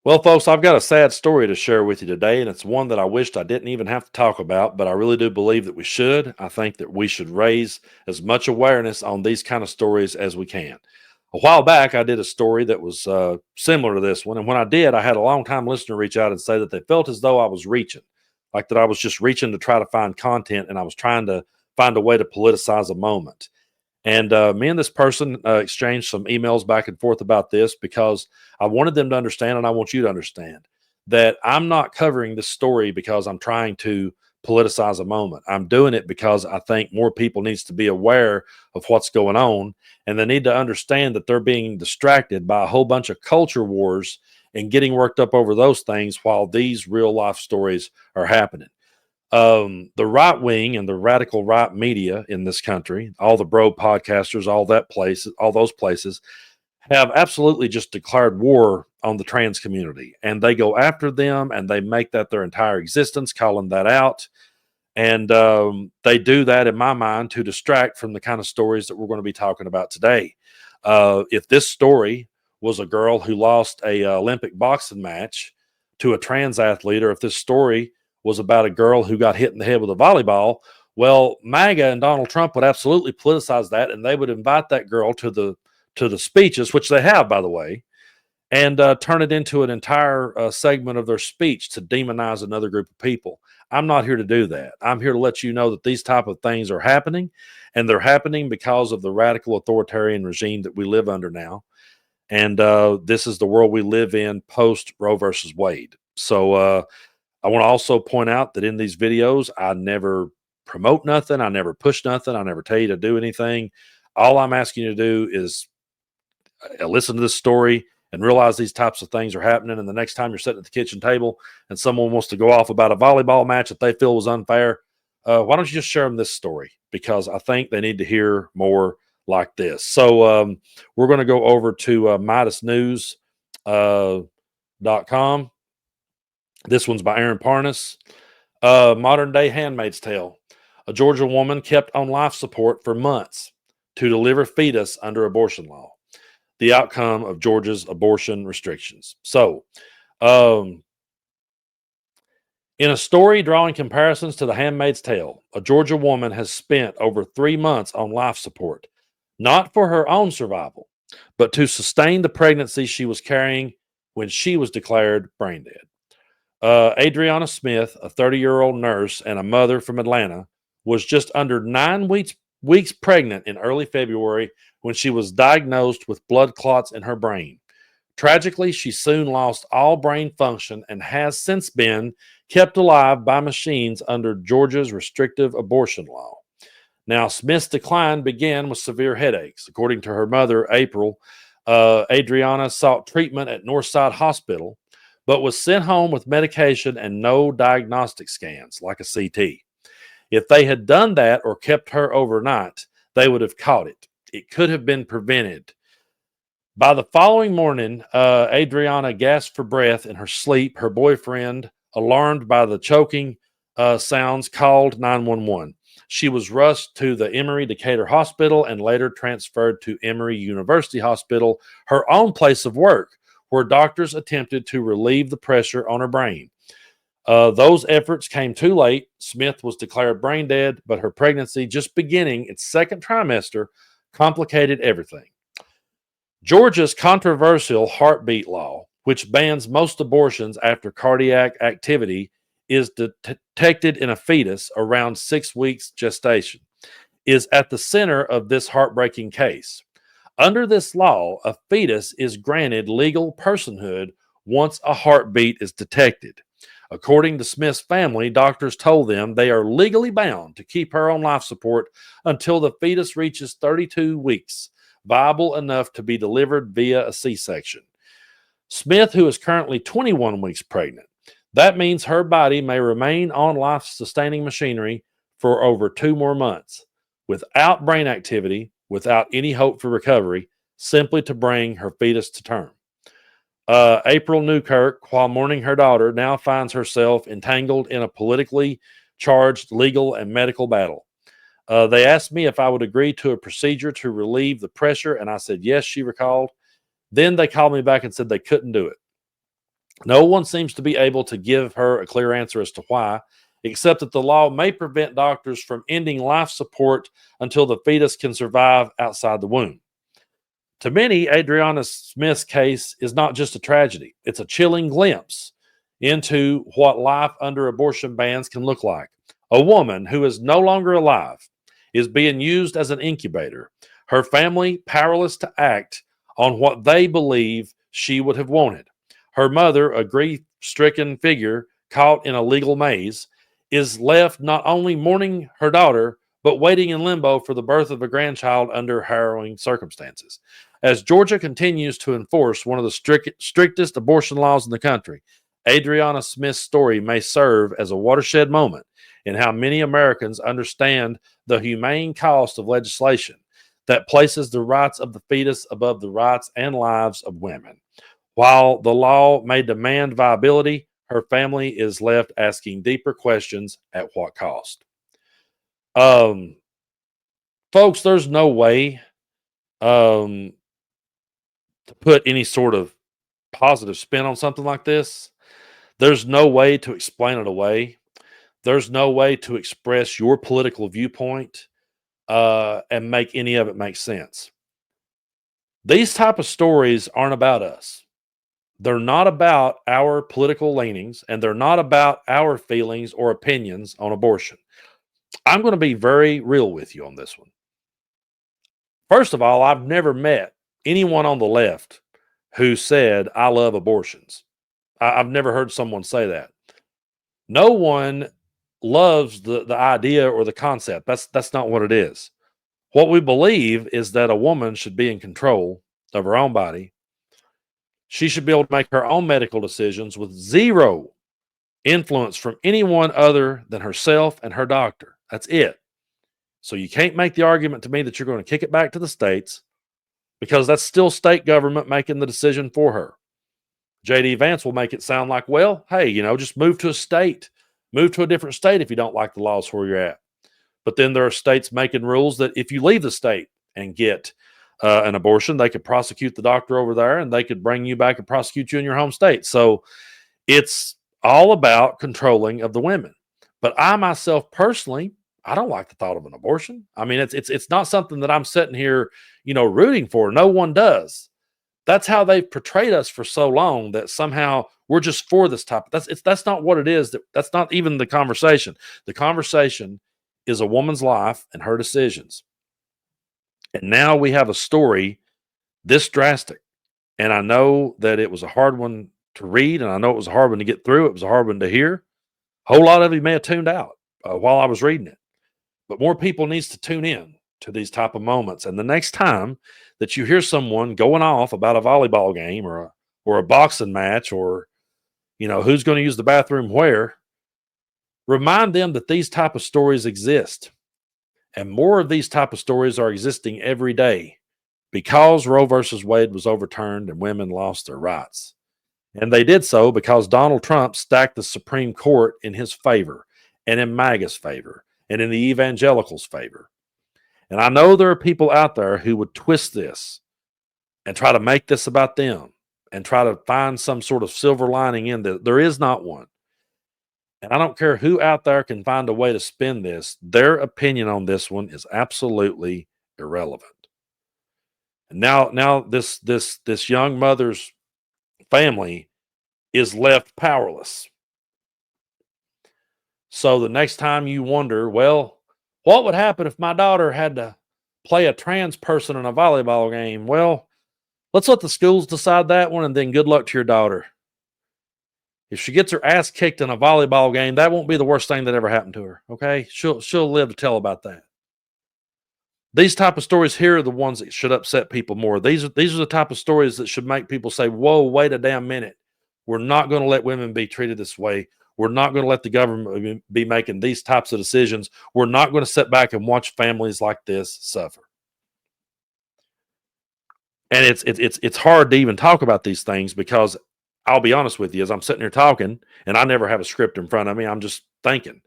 Well, folks, I've got a sad story to share with you today, and it's one that I wished I didn't even have to talk about, but I really do believe that we should. I think that we should raise as much awareness on these kind of stories as we can. A while back, I did a story that was similar to this one, and when I did, I had a long-time listener reach out and say that they felt as though I was reaching, like that I was just reaching to try to find content, and I was trying to find a way to politicize a moment. And me and this person exchanged some emails back and forth about this because I wanted them to understand, and I want you to understand that I'm not covering this story because I'm trying to politicize a moment. I'm doing it because I think more people needs to be aware of what's going on, and they need to understand that they're being distracted by a whole bunch of culture wars and getting worked up over those things while these real life stories are happening. The right wing and the radical right media in this country, all the bro podcasters, all those places have absolutely just declared war on the trans community, and they go after them and they make that their entire existence, calling that out. And they do that, in my mind, to distract from the kind of stories that we're going to be talking about today. If this story was a girl who lost a Olympic boxing match to a trans athlete, or if this story was about a girl who got hit in the head with a volleyball, well, MAGA and Donald Trump would absolutely politicize that, and they would invite that girl to the speeches, which they have, by the way, and turn it into an entire segment of their speech to demonize another group of people. I'm not here to do that. I'm here to let you know that these type of things are happening, and they're happening because of the radical authoritarian regime that we live under now. And this is the world we live in post Roe versus Wade. So I want to also point out that in these videos, I never promote nothing. I never push nothing. I never tell you to do anything. All I'm asking you to do is listen to this story and realize these types of things are happening. And the next time you're sitting at the kitchen table and someone wants to go off about a volleyball match that they feel was unfair, why don't you just share them this story? Because I think they need to hear more like this. So we're going to go over to MidasNews.com. This one's by Aaron Parnas. Modern day Handmaid's Tale. A Georgia woman kept on life support for months to deliver fetus under abortion law. The outcome of Georgia's abortion restrictions. So, um, in a story drawing comparisons to The Handmaid's Tale, a Georgia woman has spent over 3 months on life support, not for her own survival, but to sustain the pregnancy she was carrying when she was declared brain dead. Adriana Smith, a 30-year-old nurse and a mother from Atlanta, was just under 9 weeks pregnant in early February when she was diagnosed with blood clots in her brain. Tragically, she soon lost all brain function and has since been kept alive by machines under Georgia's restrictive abortion law. Now, Smith's decline began with severe headaches. According to her mother, April, Adriana sought treatment at Northside Hospital, but was sent home with medication and no diagnostic scans like a CT. If they had done that or kept her overnight, they would have caught it. It could have been prevented. By the following morning, Adriana gasped for breath in her sleep. Her boyfriend, alarmed by the choking sounds, called 911. She was rushed to the Emory Decatur Hospital and later transferred to Emory University Hospital, her own place of work, where doctors attempted to relieve the pressure on her brain. Those efforts came too late. Smith was declared brain dead, but her pregnancy, just beginning its second trimester, complicated everything. Georgia's controversial heartbeat law, which bans most abortions after cardiac activity is detected in a fetus around 6 weeks gestation, is at the center of this heartbreaking case. Under this law, a fetus is granted legal personhood once a heartbeat is detected. According to Smith's family, doctors told them they are legally bound to keep her on life support until the fetus reaches 32 weeks, viable enough to be delivered via a C-section. Smith, who is currently 21 weeks pregnant, that means her body may remain on life-sustaining machinery for over 2 more months, without brain activity, without any hope for recovery, simply to bring her fetus to term. April Newkirk, while mourning her daughter, now finds herself entangled in a politically charged legal and medical battle. They asked me if I would agree to a procedure to relieve the pressure, and I said yes, she recalled. Then they called me back and said they couldn't do it. No one seems to be able to give her a clear answer as to why, except that the law may prevent doctors from ending life support until the fetus can survive outside the womb. To many, Adriana Smith's case is not just a tragedy, it's a chilling glimpse into what life under abortion bans can look like. A woman who is no longer alive is being used as an incubator, her family powerless to act on what they believe she would have wanted. Her mother, a grief stricken figure caught in a legal maze, is left not only mourning her daughter, but waiting in limbo for the birth of a grandchild under harrowing circumstances. As Georgia continues to enforce one of the strictest abortion laws in the country, Adriana Smith's story may serve as a watershed moment in how many Americans understand the humane cost of legislation that places the rights of the fetus above the rights and lives of women. While the law may demand viability, her family is left asking deeper questions at what cost. Um, Folks, there's no way um, to put any sort of positive spin on something like this. There's no way to explain it away. There's no way to express your political viewpoint and make any of it make sense. These type of stories aren't about us. They're not about our political leanings, and they're not about our feelings or opinions on abortion. I'm going to be very real with you on this one. First of all, I've never met anyone on the left who said, I love abortions. I've never heard someone say that. No one loves the idea or the concept. That's not what it is. What we believe is that a woman should be in control of her own body. She should be able to make her own medical decisions with zero influence from anyone other than herself and her doctor. That's it. So you can't make the argument to me that you're going to kick it back to the states, because that's still state government making the decision for her. JD Vance will make it sound like, well, hey, just move to a state, move to a different state if you don't like the laws where you're at. But then there are states making rules that if you leave the state and get an abortion, they could prosecute the doctor over there, and they could bring you back and prosecute you in your home state. So it's all about controlling of the women. But I myself personally, I don't like the thought of an abortion. I mean, it's not something that I'm sitting here, rooting for. No one does. That's how they've portrayed us for so long, that somehow we're just for this type. That's not what it is. That's not even the conversation. The conversation is a woman's life and her decisions. And now we have a story this drastic. And I know that it was a hard one to read, and I know it was a hard one to get through. It was a hard one to hear. A whole lot of you may have tuned out while I was reading it, but more people needs to tune in to these type of moments. And the next time that you hear someone going off about a volleyball game or a boxing match, or who's going to use the bathroom where, remind them that these type of stories exist, and more of these type of stories are existing every day, because Roe versus Wade was overturned and women lost their rights. And they did so because Donald Trump stacked the Supreme Court in his favor, and in MAGA's favor, and in the evangelicals' favor. And I know there are people out there who would twist this and try to make this about them and try to find some sort of silver lining in that. There is not one. And I don't care who out there can find a way to spin this. Their opinion on this one is absolutely irrelevant. And now this young mother's family is left powerless. So the next time you wonder, well, what would happen if my daughter had to play a trans person in a volleyball game? Well, let's let the schools decide that one, and then good luck to your daughter. If she gets her ass kicked in a volleyball game, that won't be the worst thing that ever happened to her. Okay, she'll live to tell about that. These type of stories here are the ones that should upset people more. These are the type of stories that should make people say, "Whoa, wait a damn minute! We're not going to let women be treated this way. We're not going to let the government be making these types of decisions. We're not going to sit back and watch families like this suffer." And it's hard to even talk about these things, because I'll be honest with you, as I'm sitting here talking, and I never have a script in front of me, I'm just thinking.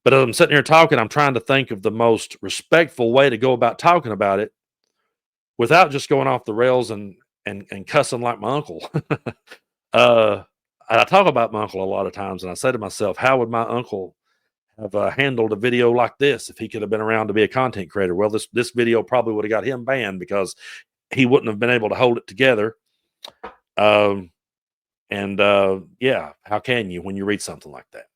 But as I'm sitting here talking, I'm trying to think of the most respectful way to go about talking about it without just going off the rails and cussing like my uncle. talk about my uncle a lot of times, and I say to myself, how would my uncle have handled a video like this if he could have been around to be a content creator? Well, this video probably would have got him banned because he wouldn't have been able to hold it together. Um, yeah, how can you when you read something like that?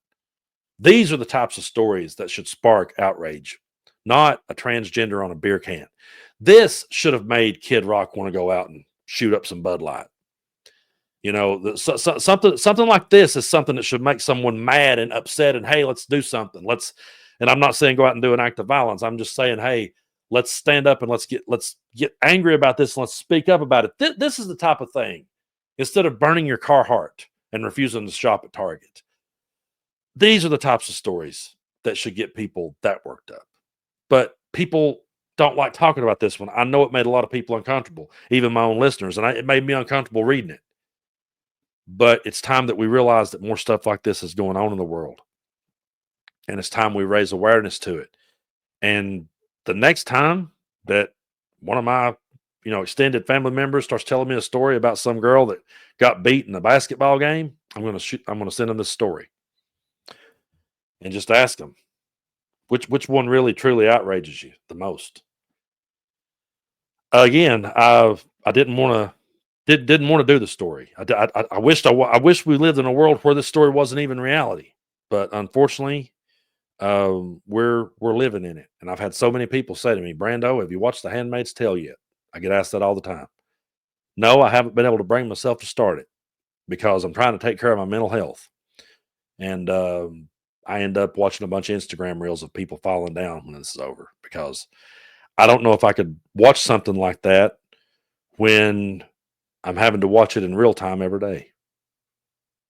These are the types of stories that should spark outrage, not a transgender on a beer can. This should have made Kid Rock want to go out and shoot up some Bud Light. You know, something like this is something that should make someone mad and upset. And hey, let's do something. Let's. And I'm not saying go out and do an act of violence. I'm just saying, hey, let's stand up and let's get angry about this. And let's speak up about it. This is the type of thing. Instead of burning your Carhartt and refusing to shop at Target, these are the types of stories that should get people that worked up. But people don't like talking about this one. I know it made a lot of people uncomfortable, even my own listeners, and it made me uncomfortable reading it. But it's time that we realize that more stuff like this is going on in the world. And it's time we raise awareness to it. And the next time that one of my, extended family members starts telling me a story about some girl that got beat in a basketball game, I'm going to send them this story and just ask them which one really truly outrages you the most. Again, I didn't want to do the story. I wish we lived in a world where this story wasn't even reality, but unfortunately, we're living in it. And I've had so many people say to me, Brando, have you watched The Handmaid's Tale yet? I get asked that all the time. No, I haven't been able to bring myself to start it because I'm trying to take care of my mental health. And I end up watching a bunch of Instagram reels of people falling down when this is over because I don't know if I could watch something like that when I'm having to watch it in real time every day.